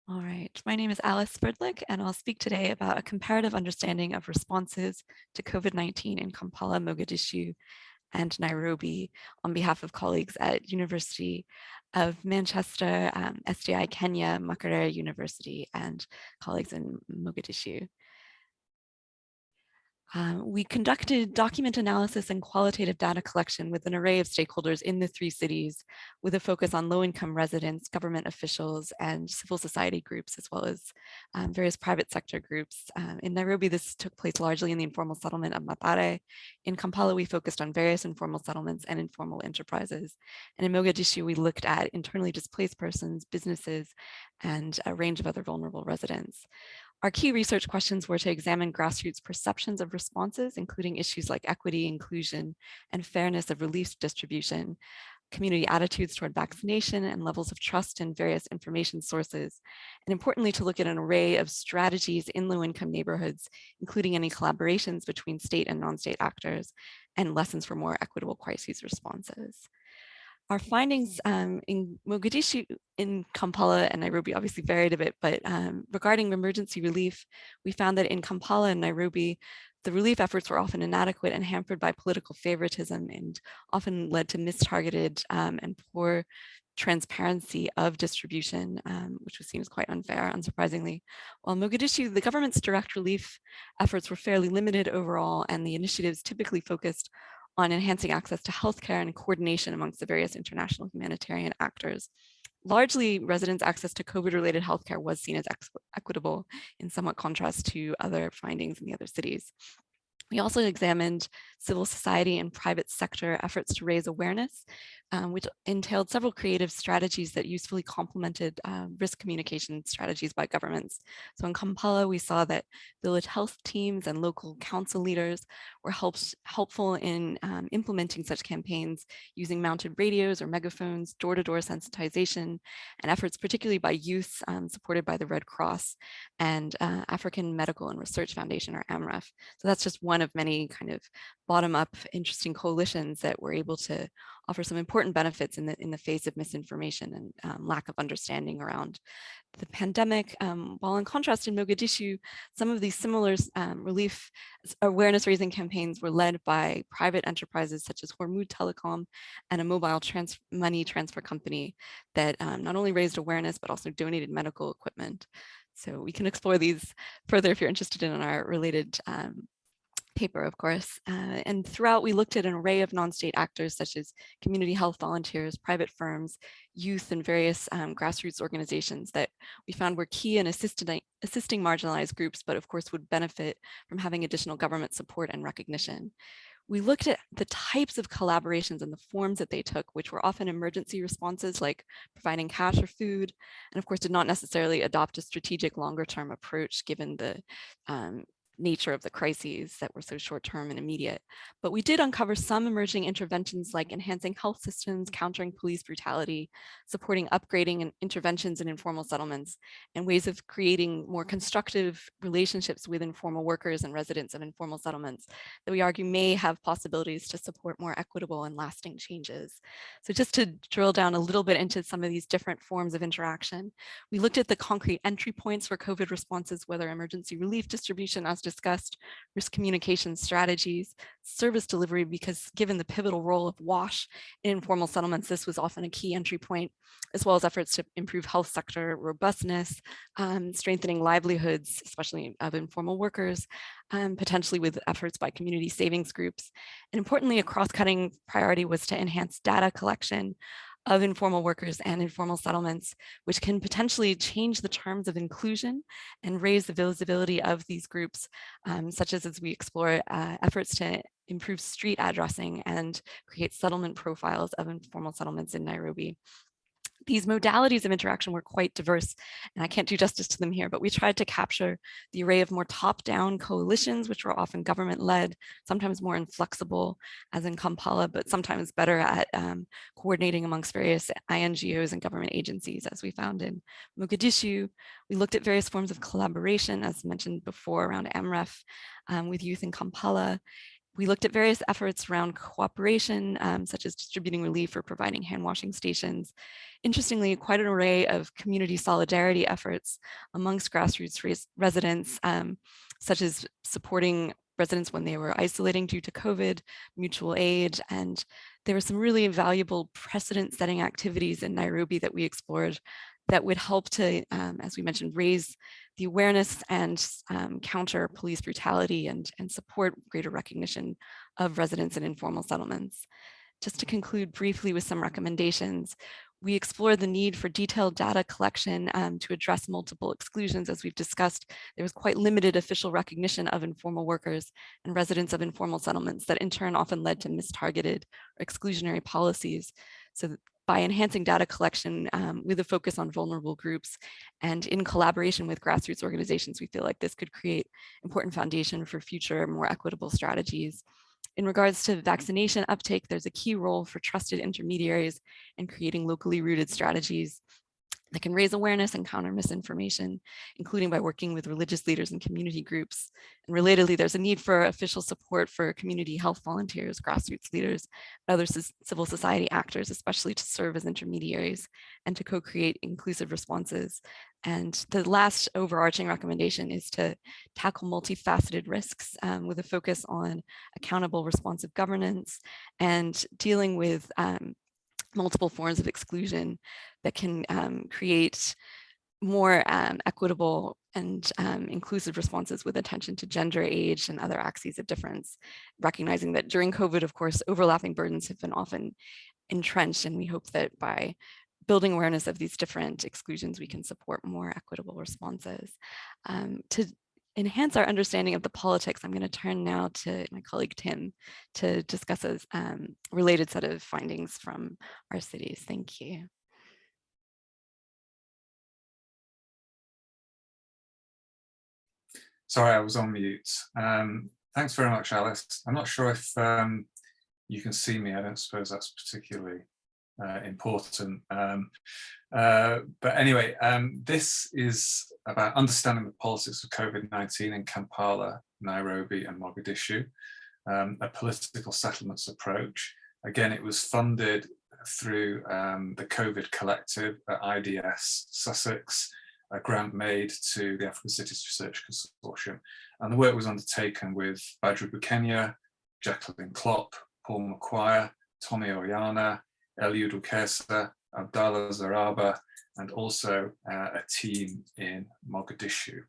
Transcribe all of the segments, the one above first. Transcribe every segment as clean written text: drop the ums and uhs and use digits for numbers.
All right, my name is Alice Sverdlik, and I'll speak today about a comparative understanding of responses to COVID-19 in Kampala, Mogadishu, and Nairobi on behalf of colleagues at University of Manchester, SDI Kenya, Makerere University, and colleagues in Mogadishu. We conducted document analysis and qualitative data collection with an array of stakeholders in the three cities, with a focus on low-income residents, government officials, and civil society groups, as well as various private sector groups. In Nairobi, this took place largely in the informal settlement of Mathare. In Kampala, we focused on various informal settlements and informal enterprises. And in Mogadishu, we looked at internally displaced persons, businesses, and a range of other vulnerable residents. Our key research questions were to examine grassroots perceptions of responses, including issues like equity, inclusion, and fairness of relief distribution, community attitudes toward vaccination, and levels of trust in various information sources. And importantly, to look at an array of strategies in low-income neighborhoods, including any collaborations between state and non-state actors, and lessons for more equitable crises responses. Our findings in Mogadishu, in Kampala and Nairobi obviously varied a bit, but regarding emergency relief, we found that in Kampala and Nairobi, the relief efforts were often inadequate and hampered by political favoritism and often led to mistargeted and poor transparency of distribution, which seems quite unfair, unsurprisingly. While Mogadishu, the government's direct relief efforts were fairly limited overall, and the initiatives typically focused on enhancing access to healthcare and coordination amongst the various international humanitarian actors. Largely, residents' access to COVID-related healthcare was seen as equitable, in somewhat contrast to other findings in the other cities. We also examined civil society and private sector efforts to raise awareness, which entailed several creative strategies that usefully complemented risk communication strategies by governments. So in Kampala, we saw that village health teams and local council leaders were helpful in implementing such campaigns using mounted radios or megaphones, door-to-door sensitization, and efforts particularly by youth supported by the Red Cross and African Medical and Research Foundation, or AMREF. So that's just one of many kind of bottom-up interesting coalitions that were able to offer some important benefits in the face of misinformation and lack of understanding around the pandemic. While in contrast in Mogadishu, some of these similar relief awareness raising campaigns were led by private enterprises such as Hormuz Telecom and a mobile money transfer company that not only raised awareness, but also donated medical equipment. So we can explore these further if you're interested in our related paper, of course. And throughout, we looked at an array of non-state actors such as community health volunteers, private firms, youth, and various grassroots organizations that we found were key in assisting marginalized groups, but of course would benefit from having additional government support and recognition. We looked at the types of collaborations and the forms that they took, which were often emergency responses like providing cash or food, and of course did not necessarily adopt a strategic longer-term approach given the nature of the crises that were so short-term and immediate. But we did uncover some emerging interventions like enhancing health systems, countering police brutality, supporting upgrading and interventions in informal settlements, and ways of creating more constructive relationships with informal workers and residents of informal settlements that we argue may have possibilities to support more equitable and lasting changes. So just to drill down a little bit into some of these different forms of interaction, we looked at the concrete entry points for COVID responses, whether emergency relief distribution, as discussed, risk communication strategies, service delivery, because given the pivotal role of WASH in informal settlements, this was often a key entry point, as well as efforts to improve health sector robustness, strengthening livelihoods, especially of informal workers, potentially with efforts by community savings groups. And importantly, a cross-cutting priority was to enhance data collection of informal workers and informal settlements, which can potentially change the terms of inclusion and raise the visibility of these groups, such as we explore efforts to improve street addressing and create settlement profiles of informal settlements in Nairobi. These modalities of interaction were quite diverse, and I can't do justice to them here, but we tried to capture the array of more top-down coalitions, which were often government-led, sometimes more inflexible, as in Kampala, but sometimes better at coordinating amongst various INGOs and government agencies, as we found in Mogadishu. We looked at various forms of collaboration, as mentioned before, around AMREF with youth in Kampala. We looked at various efforts around cooperation, such as distributing relief or providing hand washing stations. Interestingly, quite an array of community solidarity efforts amongst grassroots residents, such as supporting residents when they were isolating due to COVID, mutual aid, and there were some really valuable precedent-setting activities in Nairobi that we explored that would help to, as we mentioned, raise the awareness and counter police brutality and support greater recognition of residents in informal settlements. Just to conclude briefly with some recommendations, we explored the need for detailed data collection to address multiple exclusions. As we've discussed, there was quite limited official recognition of informal workers and residents of informal settlements that in turn often led to mistargeted or exclusionary policies. So by enhancing data collection with a focus on vulnerable groups and in collaboration with grassroots organizations, we feel like this could create important foundation for future more equitable strategies. In regards to vaccination uptake, there's a key role for trusted intermediaries in creating locally rooted strategies that can raise awareness and counter misinformation, including by working with religious leaders and community groups. And relatedly, there's a need for official support for community health volunteers, grassroots leaders, and other civil society actors, especially to serve as intermediaries and to co-create inclusive responses. And the last overarching recommendation is to tackle multifaceted risks with a focus on accountable responsive governance and dealing with multiple forms of exclusion that can create more equitable and inclusive responses with attention to gender, age, and other axes of difference, recognizing that during COVID, of course, overlapping burdens have been often entrenched, and we hope that by building awareness of these different exclusions, we can support more equitable responses. To enhance our understanding of the politics, I'm going to turn now to my colleague Tim to discuss a related set of findings from our cities. Thank you. Sorry, I was on mute. Thanks very much, Alice. I'm not sure if you can see me. I don't suppose that's particularly important. But anyway, this is about understanding the politics of COVID-19 in Kampala, Nairobi, and Mogadishu, a political settlements approach. Again, it was funded through the COVID Collective at IDS Sussex, a grant made to the African Cities Research Consortium. And the work was undertaken with Badru Bukenya, Jacqueline Klopp, Paul McQuire, Tommy Oyana, Eliud Ukesa, Abdallah Zaraba, and also a team in Mogadishu.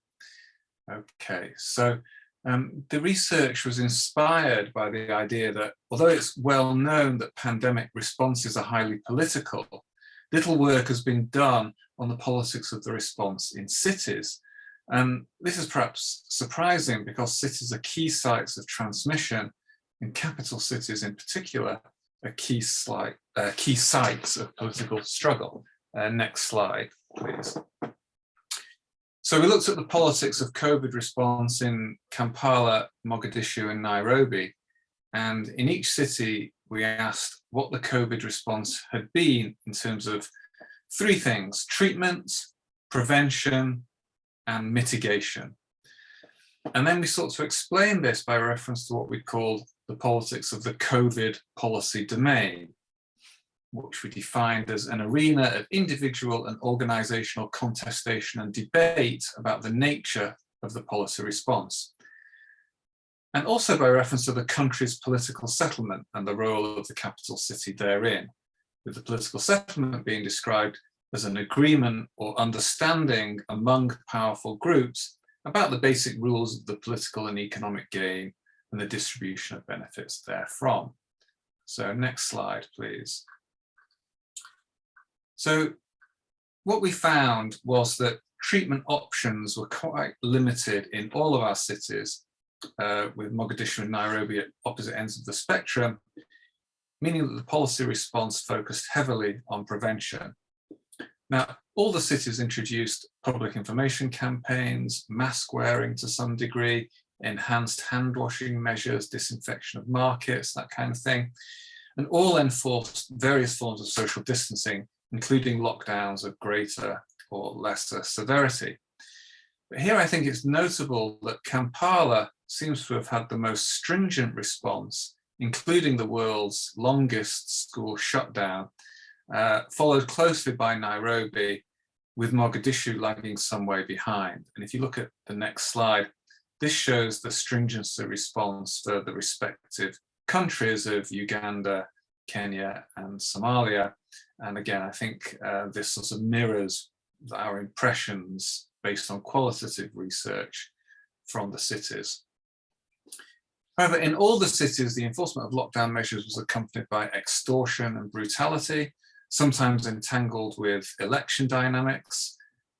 Okay, so the research was inspired by the idea that although it's well known that pandemic responses are highly political, little work has been done on the politics of the response in cities. And this is perhaps surprising because cities are key sites of transmission, and capital cities in particular are key sites of political struggle. Next slide, please. So we looked at the politics of COVID response in Kampala, Mogadishu, and Nairobi. And in each city, we asked what the COVID response had been in terms of three things: treatment, prevention, and mitigation. And then we sought to explain this by reference to what we called the politics of the COVID policy domain, which we defined as an arena of individual and organizational contestation and debate about the nature of the policy response. And also by reference to the country's political settlement and the role of the capital city therein, with the political settlement being described as an agreement or understanding among powerful groups about the basic rules of the political and economic game and the distribution of benefits therefrom. So next slide, please. So what we found was that treatment options were quite limited in all of our cities, with Mogadishu and Nairobi at opposite ends of the spectrum, meaning that the policy response focused heavily on prevention. Now, all the cities introduced public information campaigns, mask wearing to some degree, enhanced hand washing measures, disinfection of markets, that kind of thing, and all enforced various forms of social distancing, including lockdowns of greater or lesser severity. But here I think it's notable that Kampala seems to have had the most stringent response, including the world's longest school shutdown, followed closely by Nairobi, with Mogadishu lagging some way behind. And if you look at the next slide, this shows the stringency response for the respective countries of Uganda, Kenya, and Somalia. And again, I think this sort of mirrors our impressions based on qualitative research from the cities. However, in all the cities, the enforcement of lockdown measures was accompanied by extortion and brutality, sometimes entangled with election dynamics.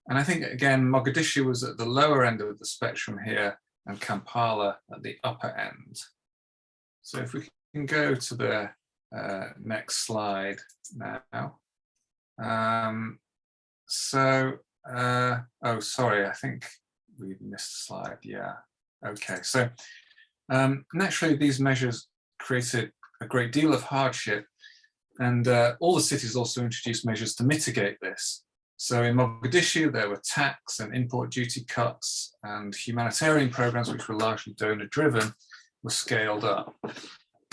And I think, again, Mogadishu was at the lower end of the spectrum here and Kampala at the upper end. So if we can go to the next slide now. Oh, sorry, I think we missed a slide. Yeah, okay. So naturally, these measures created a great deal of hardship, and all the cities also introduced measures to mitigate this. So in Mogadishu, there were tax and import duty cuts, and humanitarian programs, which were largely donor-driven, were scaled up.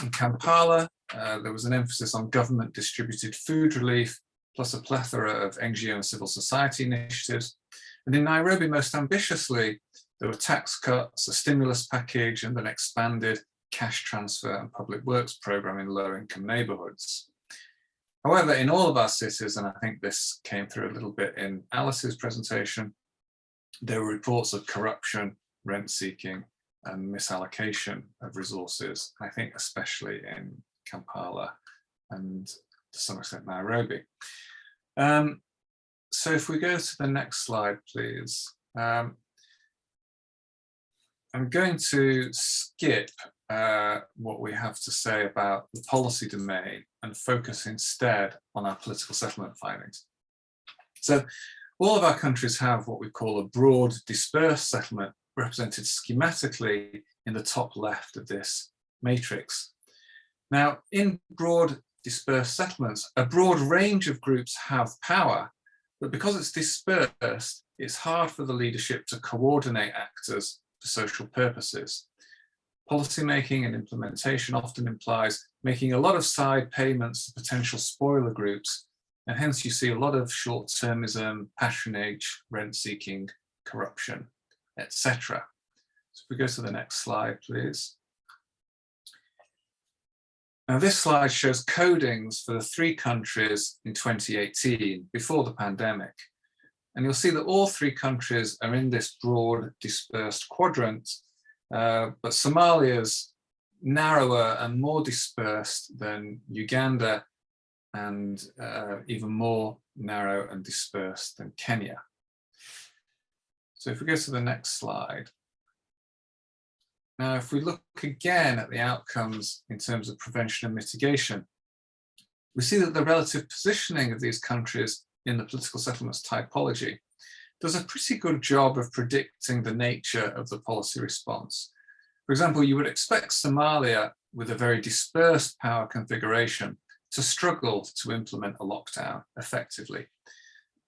In Kampala, there was an emphasis on government-distributed food relief, plus a plethora of NGO and civil society initiatives. And in Nairobi, most ambitiously, there were tax cuts, a stimulus package, and an expanded cash transfer and public works program in low-income neighborhoods. However, in all of our cities, and I think this came through a little bit in Alice's presentation, there were reports of corruption, rent-seeking, and misallocation of resources, I think especially in Kampala and to some extent Nairobi. So if we go to the next slide, please. I'm going to skip what we have to say about the policy domain and focus instead on our political settlement findings. So all of our countries have what we call a broad dispersed settlement, represented schematically in the top left of this matrix. Now, in broad dispersed settlements, a broad range of groups have power, but because it's dispersed, it's hard for the leadership to coordinate actors for social purposes. Policymaking and implementation often implies making a lot of side payments to potential spoiler groups, and hence you see a lot of short-termism, patronage, rent-seeking, corruption, etc. So if we go to the next slide, please. Now this slide shows codings for the 3 countries in 2018, before the pandemic. And you'll see that all 3 countries are in this broad dispersed quadrant, but Somalia's narrower and more dispersed than Uganda, and even more narrow and dispersed than Kenya. So if we go to the next slide. Now, if we look again at the outcomes in terms of prevention and mitigation, we see that the relative positioning of these countries in the political settlements typology does a pretty good job of predicting the nature of the policy response. For example, you would expect Somalia, with a very dispersed power configuration, to struggle to implement a lockdown effectively.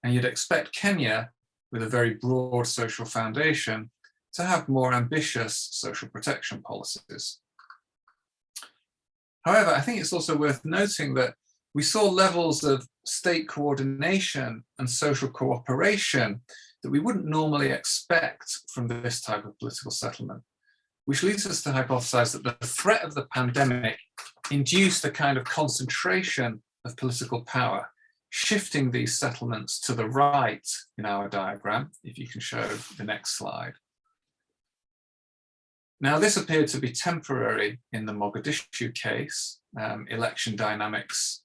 And you'd expect Kenya, with a very broad social foundation, to have more ambitious social protection policies. However, I think it's also worth noting that we saw levels of state coordination and social cooperation that we wouldn't normally expect from this type of political settlement, which leads us to hypothesize that the threat of the pandemic induced a kind of concentration of political power, shifting these settlements to the right in our diagram, if you can show the next slide. Now, this appeared to be temporary in the Mogadishu case. Election dynamics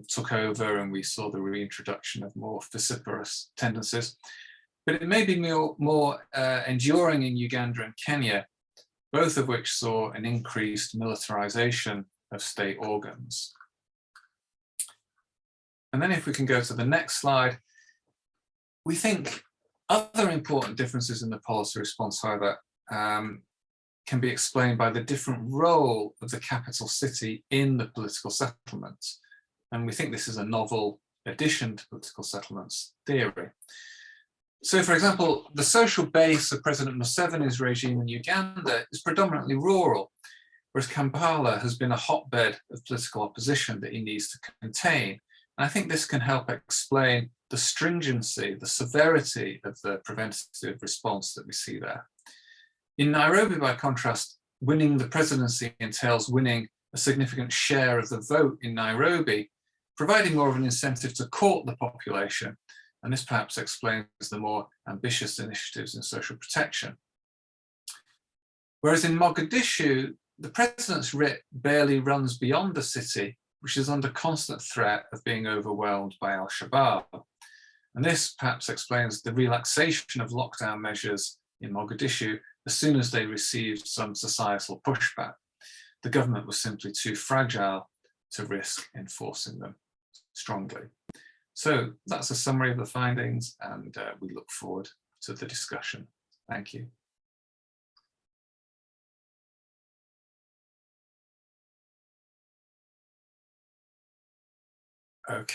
took over and we saw the reintroduction of more vociferous tendencies. But it may be more enduring in Uganda and Kenya, both of which saw an increased militarization of state organs. And then if we can go to the next slide, we think other important differences in the policy response, however, can be explained by the different role of the capital city in the political settlements. And we think this is a novel addition to political settlements theory. So, for example, the social base of President Museveni's regime in Uganda is predominantly rural, whereas Kampala has been a hotbed of political opposition that he needs to contain. And I think this can help explain the stringency, the severity of the preventative response that we see there. In Nairobi, by contrast, winning the presidency entails winning a significant share of the vote in Nairobi, providing more of an incentive to court the population. And this perhaps explains the more ambitious initiatives in social protection. Whereas in Mogadishu, the president's writ barely runs beyond the city, which is under constant threat of being overwhelmed by Al-Shabaab. And this perhaps explains the relaxation of lockdown measures in Mogadishu as soon as they received some societal pushback. The government was simply too fragile to risk enforcing them strongly. So that's a summary of the findings, and we look forward to the discussion. Thank you. Okay.